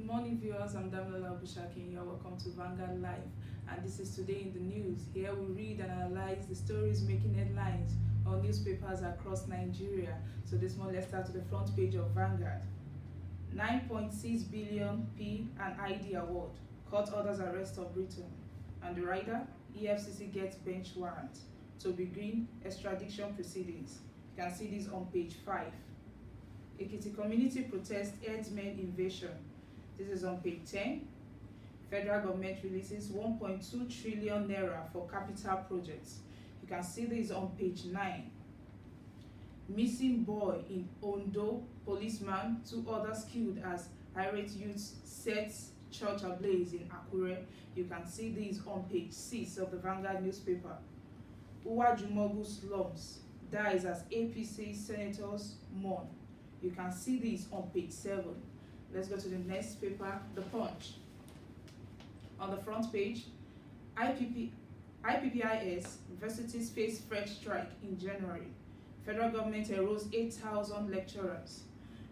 morning, viewers. I'm Damilola Obushaki. You're welcome to Vanguard Live, and this is Today in the News. Here we read and analyze the stories making headlines on newspapers across Nigeria. So this morning, let's start with the front page of Vanguard. 9.6 billion P&ID award. Court orders arrest of Britain. And the rider, EFCC gets bench warrant to begin extradition proceedings. You can see this on page 5. Ekiti community protest herdsmen invasion. This is on page 10. Federal government releases 1.2 trillion naira for capital projects. You can see this on page 9. Missing boy in Ondo, policeman, 2 others killed as Irate youth sets church ablaze in Akure. You can see this on page 6 of the Vanguard newspaper. Uwajumogu slums dies as APC senators mourn. You can see this on page 7. Let's go to the next paper, The Punch. On the front page, IPPIS universities face fresh strike in January. Federal government enrolls 8,000 lecturers.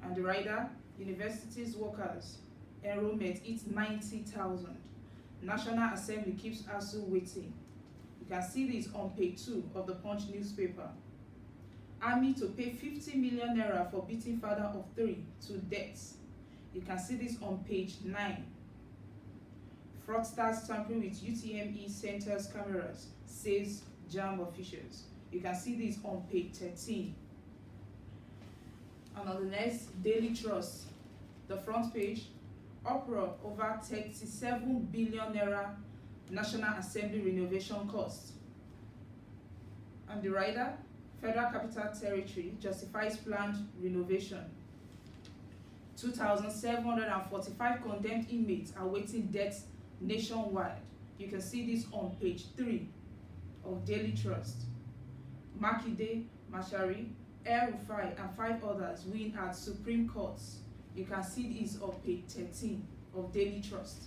And the rider, universities workers, enrollment hits 90,000. National Assembly keeps ASU waiting. You can see this on page 2 of the Punch newspaper. Army to pay 50 million naira for beating father of 3 to death. You can see this on page 9. Fraudsters tampering with UTME centers cameras, says JAMB officials. You can see this on page 13. And on the next, Daily Trust, the front page, uproar over 37 billion naira National Assembly renovation cost. And the rider, Federal Capital Territory justifies planned renovation. 2,745 condemned inmates awaiting death nationwide. You can see this on page 3 of Daily Trust. Makinde, Mashari, El-Rufai, and 5 others win at Supreme Court. You can see this on page 13 of Daily Trust.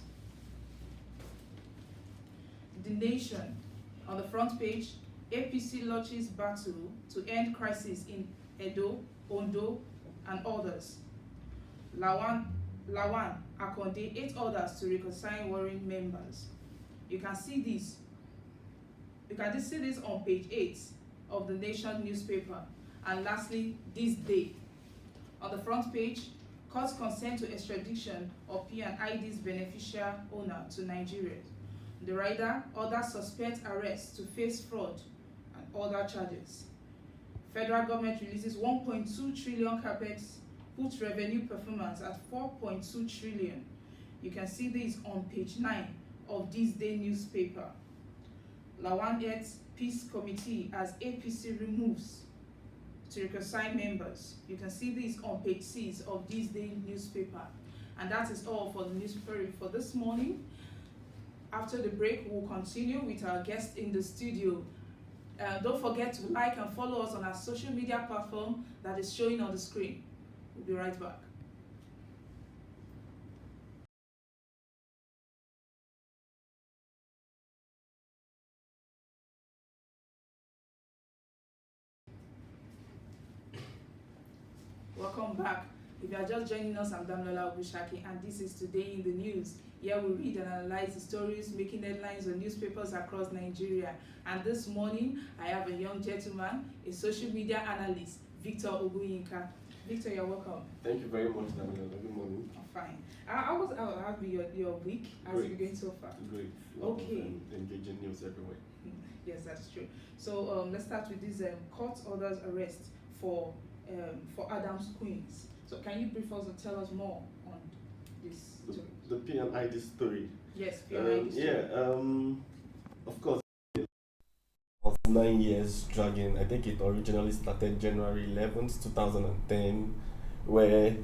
The Nation, on the front page, APC launches battle to end crisis in Edo, Ondo, and others. Lawan, Akonde, 8 others to reconcile warring members. You can see this. You can just see this on page 8 of the Nation newspaper. And lastly, This Day. On the front page, courts consent to extradition of P&ID's beneficial owner to Nigeria. The rider orders suspect arrest to face fraud and other charges. Federal government releases 1.2 trillion capex, puts revenue performance at 4.2 trillion. You can see this on page 9 of This Day newspaper. Lawan heads Peace Committee as APC removes to reconcile members. You can see this on page 6 of This Day newspaper. And that is all for the newspaper for this morning. After the break, we'll continue with our guest in the studio. Don't forget to like and follow us on our social media platform that is showing on the screen. We'll be right back. Welcome back. If you are just joining us, I'm Damilola Obushaki, and this is Today in the News. Here we read and analyze the stories making headlines on newspapers across Nigeria. And this morning, I have a young gentleman, a social media analyst, Victor Oguyinka. Victor, you're welcome. Thank you very much, Damilola. Good morning. I'm fine. How have been your week? How's it going so far? Great. Okay. Engaging news everywhere. Yes, that's true. So let's start with this court orders arrest for Adams Queens. So can you brief us and tell us more on this story? The P&ID story. Yes, P&ID story. Of course, of 9 years dragging. I think it originally started January 11th, 2010, where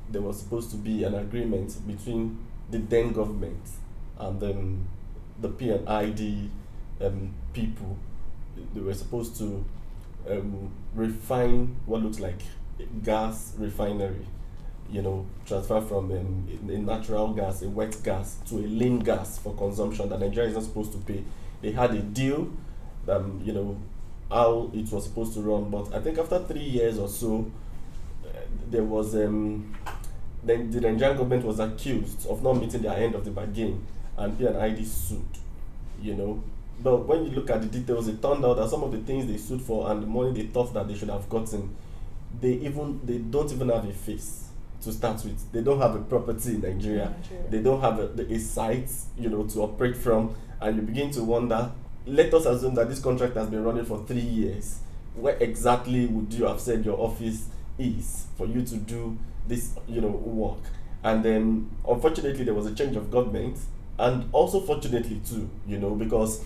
there was supposed to be an agreement between the then government and the P&ID people. They were supposed to refine what looks like gas refinery, transfer from a natural gas, a wet gas, to a lean gas for consumption that Nigeria is not supposed to pay. They had a deal, how it was supposed to run, but I think after 3 years or so, there was then the Nigerian government was accused of not meeting their end of the bargain, and P&ID sued, you know. But when you look at the details, it turned out that some of the things they sued for and the money they thought that they should have gotten, they don't even have a face to start with. They don't have a property in Nigeria. They don't have a site, you know, to operate from, and you begin to wonder. Let us assume that this contract has been running for 3 years. Where exactly would you have said your office is for you to do this, you know, work? And then, unfortunately, there was a change of government, and also fortunately too, you know, because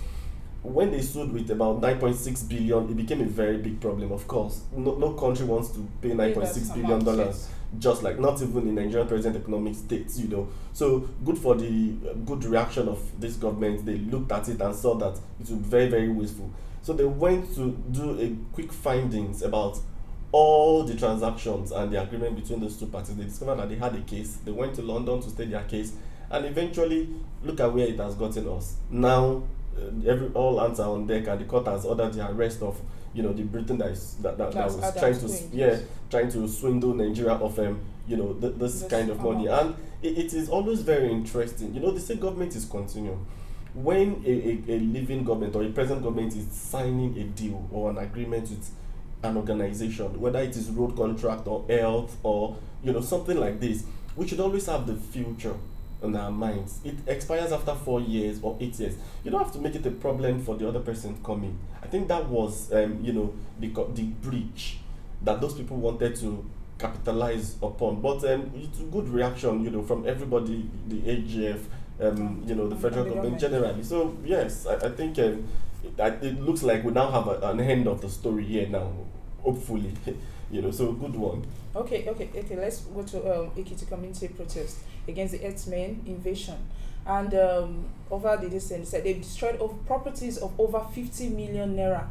when they sued with about 9.6 billion, it became a very big problem. Of course, no country wants to pay 9.6 billion dollars, just like, not even in Nigerian present economic states, you know. So good for the good reaction of this government. They looked at it and saw that it would be very, very wasteful. So they went to do a quick findings about all the transactions and the agreement between those two parties. They discovered that they had a case. They went to London to state their case, and eventually, look at where it has gotten us. Now, all hands are on deck, and the court has ordered the arrest of, you know, the Britain that was trying to swindle Nigeria of you know, this kind of money. And it is always very interesting. You know, the state government is continuing. When a living government or a present government is signing a deal or an agreement with an organization, whether it is road contract or health or, you know, something like this, we should always have the future in our minds. It expires after 4 years or 8 years. You don't have to make it a problem for the other person coming. I think that was, you know, the breach that those people wanted to capitalize upon. But it's a good reaction, you know, from everybody, the AGF, you know, the federal government generally. So yes, I think it looks like we now have an end of the story here now, hopefully. You know, so good one. Okay. Let's go to Ekiti community protest against the Herdsmen invasion, and over the distance, said they destroyed properties of over 50 million naira,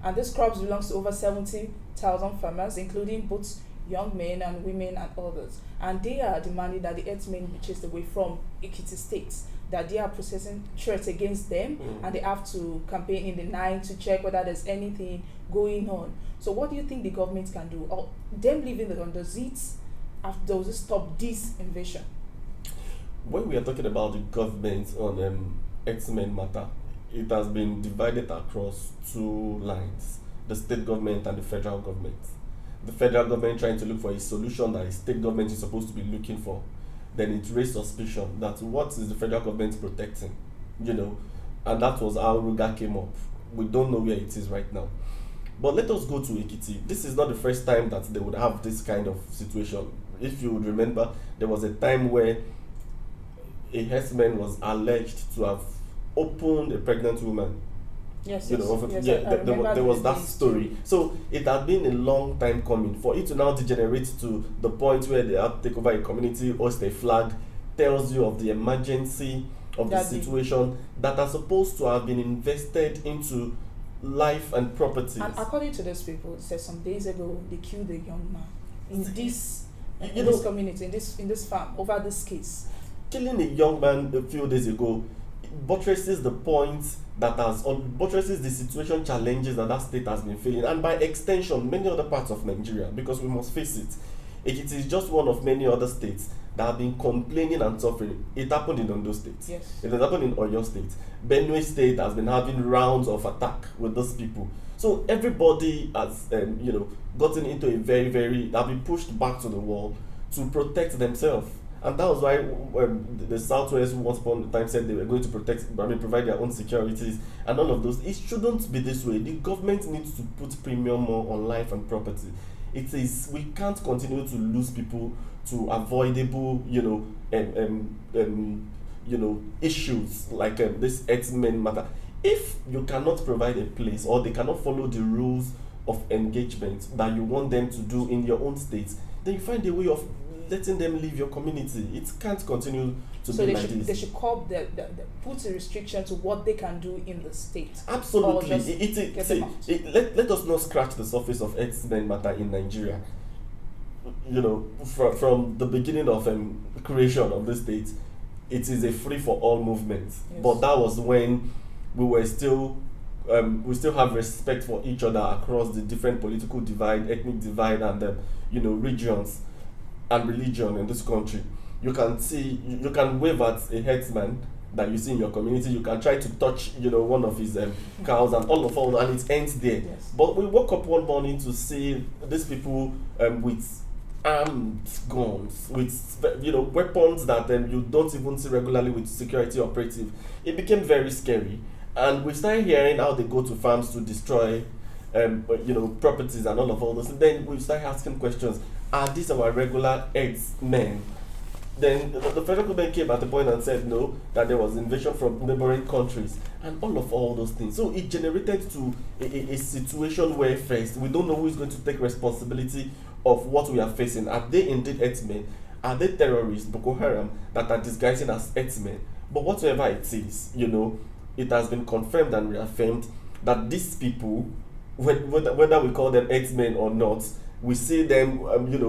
and this crops belongs to over 70,000 farmers, including both young men and women and others. And they are demanding that the Herdsmen be chased away from Ekiti State, that they are processing threats against them, and they have to campaign in the night to check whether there's anything going on. So what do you think the government can do? Or them leaving the does it stop this invasion? When we are talking about the government on Herdsmen matter, it has been divided across two lines: the state government and the federal government. The federal government trying to look for a solution that the state government is supposed to be looking for. Then it raised suspicion that what is the federal government protecting, you know, and that was how Ruga came up. We don't know where it is right now. But let us go to Ekiti. This is not the first time that they would have this kind of situation. If you would remember, there was a time where a herdsman was alleged to have opened a pregnant woman. Yes, there was that story. So it had been a long time coming for it to now degenerate to the point where they have to take over a community, hoist a flag, tells you of the emergency of the situation that are supposed to have been invested into life and properties. And according to those people, it said some days ago they killed a young man in this community, in this farm, over this case. Killing a young man a few days ago buttresses the point buttresses the situation challenges that state has been feeling, and by extension many other parts of Nigeria, because we must face it, it is just one of many other states that have been complaining and suffering. It happened in Ondo State. Yes. It has happened in Oyo State. Benue State has been having rounds of attack with those people. So everybody has, gotten into a very, have been pushed back to the wall to protect themselves. And that was why the Southwest once upon a time said they were going to provide their own securities and all of those. It shouldn't be this way. The government needs to put premium more on life and property. We can't continue to lose people to avoidable, issues like this Herdsmen matter. If you cannot provide a place, or they cannot follow the rules of engagement that you want them to do in your own state, then you find a way of letting them leave your community. It can't continue to be like this. They should put a restriction to what they can do in the state. Absolutely. Let us not scratch the surface of Herdsmen matter in Nigeria. From the beginning of creation of the state, it is a free-for-all movement. Yes. But that was when we still have respect for each other across the different political divide, ethnic divide, and regions. and religion in this country. You can see, you can wave at a headsman that you see in your community. You can try to touch, one of his cows and all, and it ends there. Yes. But we woke up one morning to see these people with armed guns, with weapons that you don't even see regularly with security operative. It became very scary, and we started hearing how they go to farms to destroy properties and all those. And then we started asking questions: are these our regular men? Then the federal government came at the point and said no, that there was invasion from neighboring countries and all those things. So it generated to a situation where first we don't know who is going to take responsibility of what we are facing. Are they indeed herdsmen? Are they terrorists, Boko Haram, that are disguising as herdsmen? But whatever it is, it has been confirmed and reaffirmed that these people, whether we call them herdsmen or not, we see them,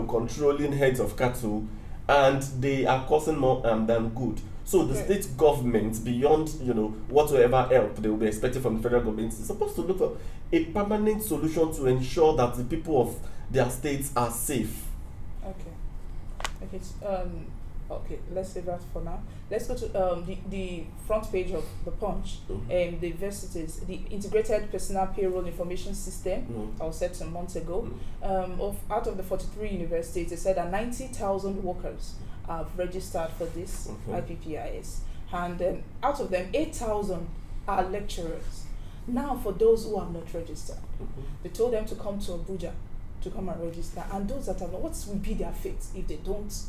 controlling heads of cattle, and they are causing more harm than good. So the state government, beyond whatsoever help they will be expecting from the federal government, is supposed to look for a permanent solution to ensure that the people of their states are safe. Okay, let's save that for now. Let's go to the front page of the Punch. Mm-hmm. The universities, the integrated personal payroll information system, I was said some months ago. Out of the 43 universities, they said that 90,000 workers have registered for this IPPIS, and out of them, 8,000 are lecturers. Now, for those who have not registered, they told them to come to Abuja to come and register, and those that have not, what will be their fate if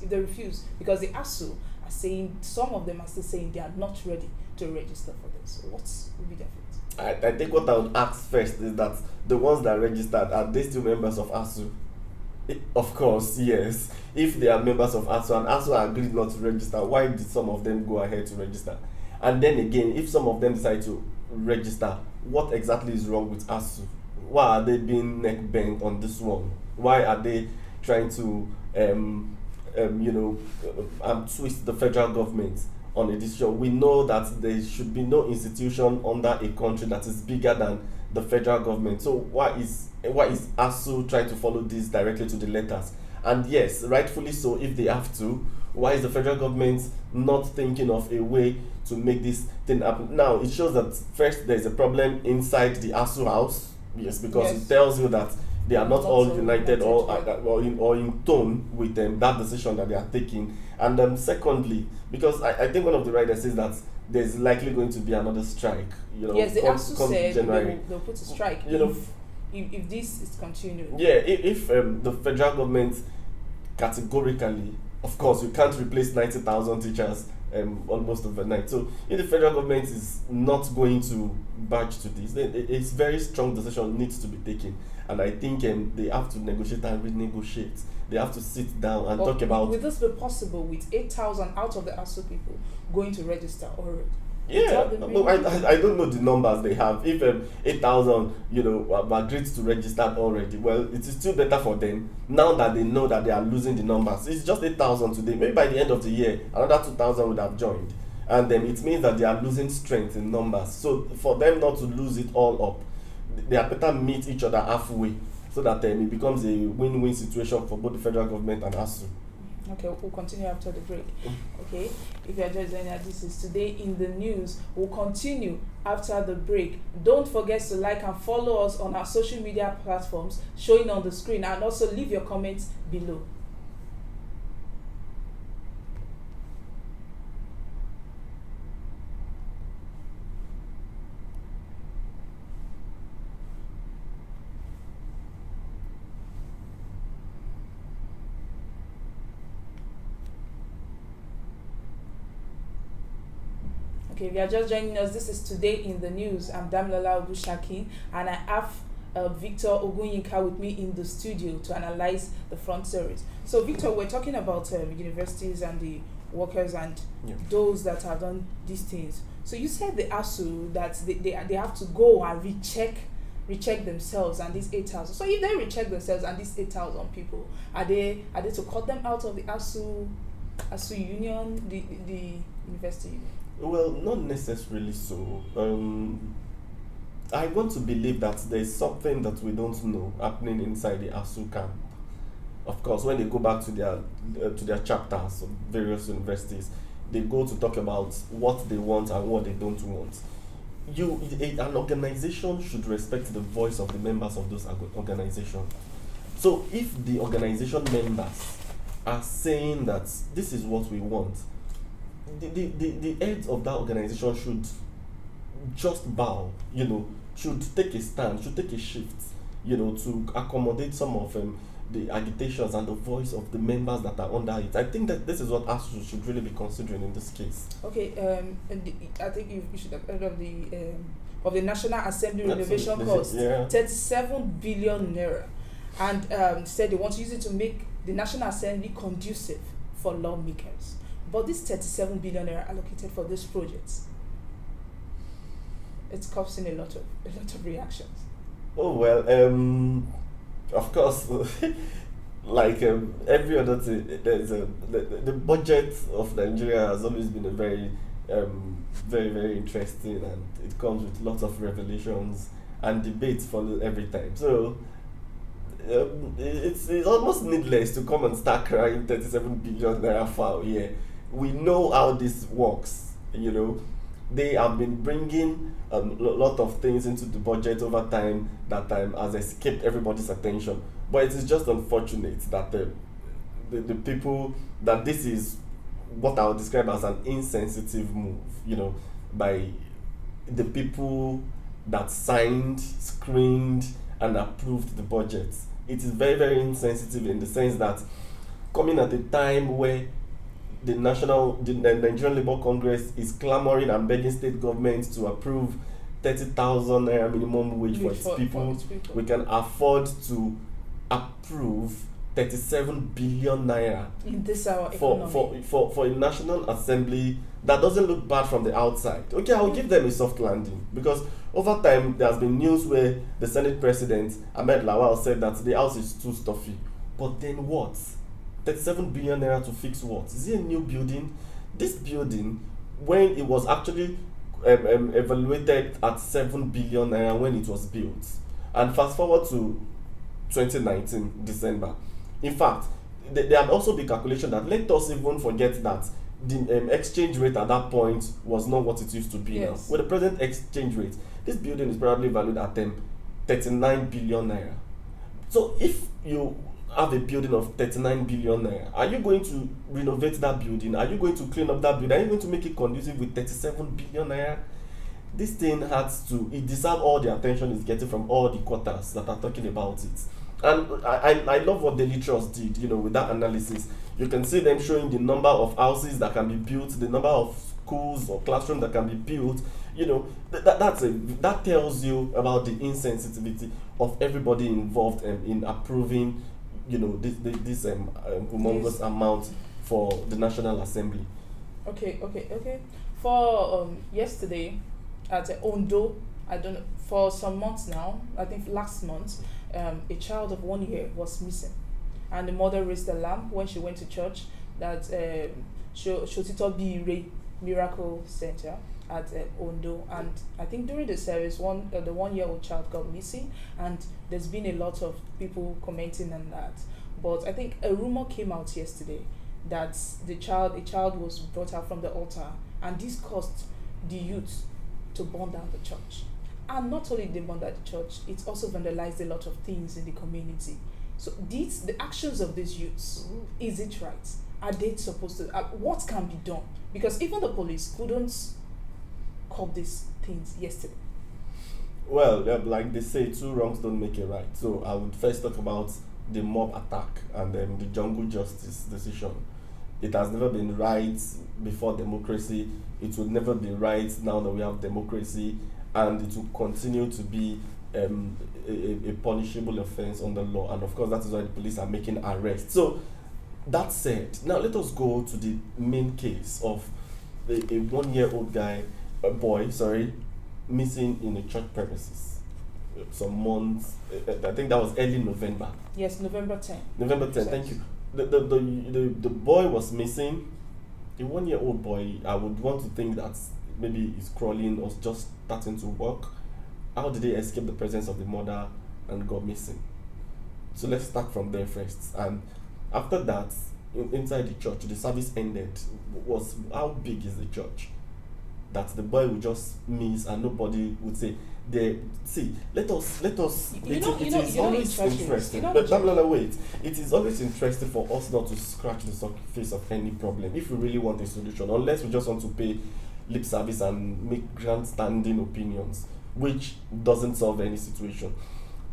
they refuse? Because the ASU are saying, some of them are still saying they are not ready to register for this. So what will be their fate? I think what I would ask first is that the ones that registered, are they still members of ASU? Of course, yes. If they are members of ASU and ASU agreed not to register, why did some of them go ahead to register? And then again, if some of them decide to register, what exactly is wrong with ASU? Why are they being neck bent on this one? Why are they trying to twist the federal government on a decision? We know that there should be no institution under a country that is bigger than the federal government. So why is ASU trying to follow this directly to the letters? And yes, rightfully so, if they have to, why is the federal government not thinking of a way to make this thing happen? Now, it shows that first there's a problem inside the ASU house. Yes, because it tells you that they are not all united or in tone with that decision that they are taking. And secondly, because I think one of the writers says that there's likely going to be another strike. Yes, the ASU said they'll put a strike if this is continued. Yeah, if the federal government categorically, of course, you can't replace 90,000 teachers almost overnight. So if the federal government is not going to budge to this, then a very strong decision needs to be taken. And I think they have to negotiate and renegotiate. They have to sit down and talk about... Will this be possible with 8,000 out of the ASU people going to register already? Yeah, I don't know the numbers they have. If 8,000, have agreed to register already, well, it is still better for them now that they know that they are losing the numbers. It's just 8,000 today. Maybe by the end of the year, another 2,000 would have joined, and then it means that they are losing strength in numbers. So for them not to lose it all up, they are better meet each other halfway, so that it becomes a win-win situation for both the federal government and ASU. Okay, we'll continue after the break. Okay, if you are just joining us, this is Today in the News. We'll continue after the break. Don't forget to like and follow us on our social media platforms showing on the screen, and also leave your comments below. Okay, if you are just joining us, this is Today in the News. I'm Damilola Ogunshakin, and I have Victor Ogunyinka with me in the studio to analyze the front series. So, Victor, we're talking about universities and the workers and those that have done these things. So, you said the ASU that they have to go and recheck themselves and these 8,000. So, if they recheck themselves and these 8,000 people, are they to cut them out of the ASU union, the university union? Well, not necessarily so. I want to believe that there is something that we don't know happening inside the ASU camp. of course, when they go back to their chapters of various universities, they go to talk about what they want and what they don't want. An organization should respect the voice of the members of those organizations. So if the organization members are saying that this is what we want, the heads of that organization should just bow, should take a stand, should take a shift, to accommodate some of the agitations and the voice of the members that are under it. I think that this is what ASU should really be considering in this case. Okay, I think you should have heard of the National Assembly renovation cost, 37 billion naira, and said they want to use it to make the National Assembly conducive for lawmakers. But this 37 billion naira allocated for this project, it's causing a lot of reactions. Oh well, of course, like every other thing, the budget of Nigeria has always been a very, very, very interesting, and it comes with lots of revelations, and debates follow every time. So it's almost needless to come and start crying 37 billion naira foul here. We know how this works, They have been bringing a lot of things into the budget over time that has escaped everybody's attention. But it is just unfortunate that the people, that this is what I would describe as an insensitive move, by the people that signed, screened, and approved the budget. It is very, very insensitive in the sense that coming at a time where the Nigerian Labour Congress is clamoring and begging state governments to approve 30,000 naira minimum wage for its people. We can afford to approve 37 billion naira in this our economy for a National Assembly that doesn't look bad from the outside. Okay, I will give them a soft landing, because over time there has been news where the Senate President Ahmed Lawal said that the house is too stuffy. But then what? 37 billion naira to fix what? Is it a new building? This building, when it was actually evaluated at 7 billion naira when it was built, and fast forward to 2019 December. In fact, there had also been calculation that, let us even forget that the exchange rate at that point was not what it used to be now. With the present exchange rate, this building is probably valued at 39 billion naira. So if you have a building of 39 billion naira, are you going to renovate that building? Are you going to clean up that building? Are you going to make it conducive with 37 billion naira? This thing it deserves all the attention it's getting from all the quarters that are talking about it. And I love what Daily Trust did, with that analysis. You can see them showing the number of houses that can be built, the number of schools or classrooms that can be built. That tells you about the insensitivity of everybody involved in approving, this humongous amount for the National Assembly. Okay. For yesterday at Ondo, I don't know, for some months now, I think last month, a child of 1 year was missing, and the mother raised alarm when she went to church that Shotito Irate Miracle Center at Ondo, and I think during the service, the 1-year-old child got missing, and there's been a lot of people commenting on that. But I think a rumor came out yesterday that a child was brought out from the altar, and this caused the youth to burn down the church. And not only they burn down the church, it also vandalized a lot of things in the community. So the actions of these youths, is it right? Are they supposed to? What can be done? Because even the police couldn't curb these things yesterday. Well, like they say, 2 wrongs don't make a right. So I would first talk about the mob attack and then the jungle justice decision. It has never been right before democracy. It will never be right now that we have democracy, and it will continue to be a punishable offense under law. And of course, that is why the police are making arrests. So that said, now let us go to the main case of a 1-year-old boy, missing in a church premises. Some months, I think that was early November. Yes, November 10. November 10, thank you. The boy was missing. A 1-year-old boy, I would want to think that maybe he's crawling or just starting to walk. How did they escape the presence of the mother and go missing? So let's start from there first. And After that, inside the church, the service ended. Was how big is the church? That the boy would just miss and nobody would say. Let us. It is always interesting. But wait, it is always interesting for us not to scratch the surface of any problem if we really want a solution, unless we just want to pay lip service and make grandstanding opinions, which doesn't solve any situation.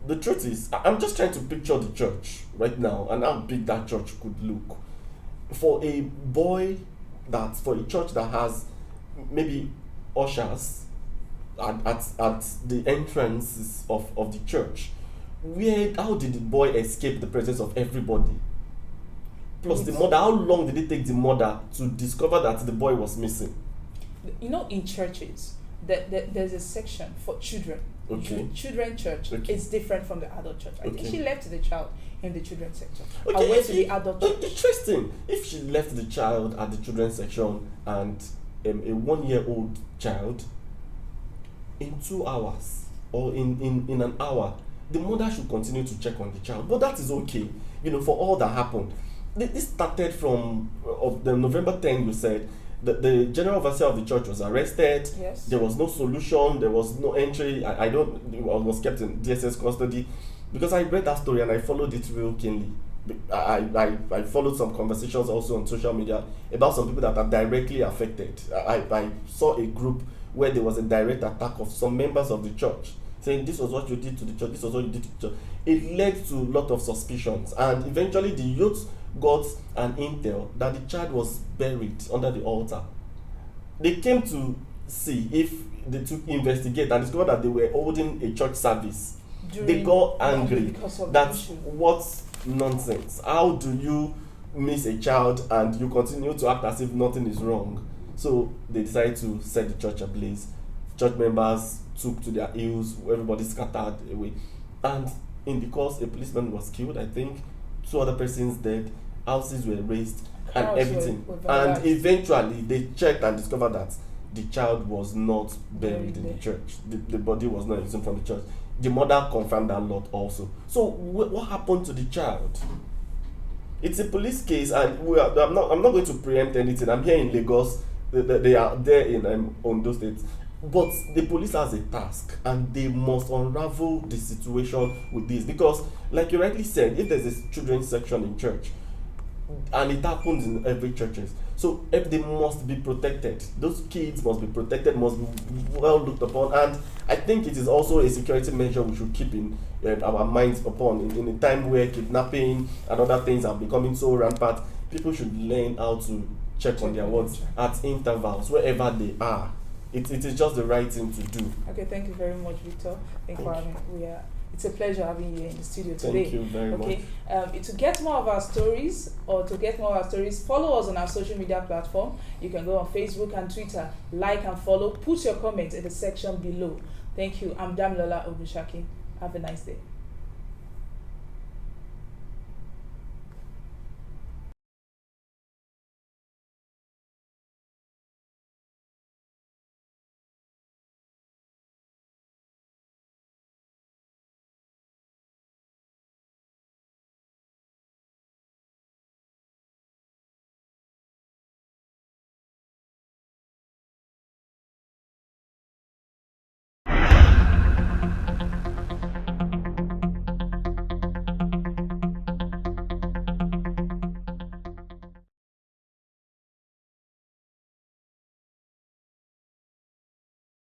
The truth is, I'm just trying to picture the church right now and how big that church could look. For a church that has maybe ushers at the entrances of the church, how did the boy escape the presence of everybody? Plus the mother, how long did it take the mother to discover that the boy was missing? In churches, there's a section for children. Okay. Children church is different from the adult church. I think she left the child in the children's section. Okay, I went to the adult church. Interesting. If she left the child at the children's section and a 1-year-old child, in 2 hours or in an hour, the mother should continue to check on the child. But that is okay, for all that happened. This started from the November 10, you said. The general overseer of the church was arrested. Yes. There was no solution. There was no entry. I was kept in DSS custody because I read that story and I followed it real keenly. I followed some conversations also on social media about some people that are directly affected. I saw a group where there was a direct attack of some members of the church saying this was what you did to the church, this was what you did to the church. It led to a lot of suspicions, and eventually the youth got an intel that the child was buried under the altar. They came to see if they to investigate and discovered that they were holding a church service. They got angry. That's what's nonsense. How do you miss a child and you continue to act as if nothing is wrong? So they decided to set the church ablaze. Church members took to their heels, everybody scattered away. And in the course, a policeman was killed, I think, 2 other persons dead, houses were razed, and everything. And eventually, they checked and discovered that the child was not buried in the church. The body was not exhumed from the church. The mother confirmed that lot also. So, what happened to the child? It's a police case, and I'm not going to preempt anything. I'm here in Lagos. They are there in Ondo State. But the police has a task and they must unravel the situation with this, because like you rightly said, if there's a children's section in church and it happens in every churches, so if they must be protected, those kids must be protected, must be well looked upon. And I think it is also a security measure we should keep in our minds upon in a time where kidnapping and other things are becoming so rampant. People should learn how to check on their words at intervals wherever they are. It is just the right thing to do. Okay, thank you very much, Victor. Thank you for having me. It's a pleasure having you in the studio today. Thank you very much. To get more of our stories, follow us on our social media platform. You can go on Facebook and Twitter, like and follow. Put your comments in the section below. Thank you. I'm Damilola Obushaki. Have a nice day.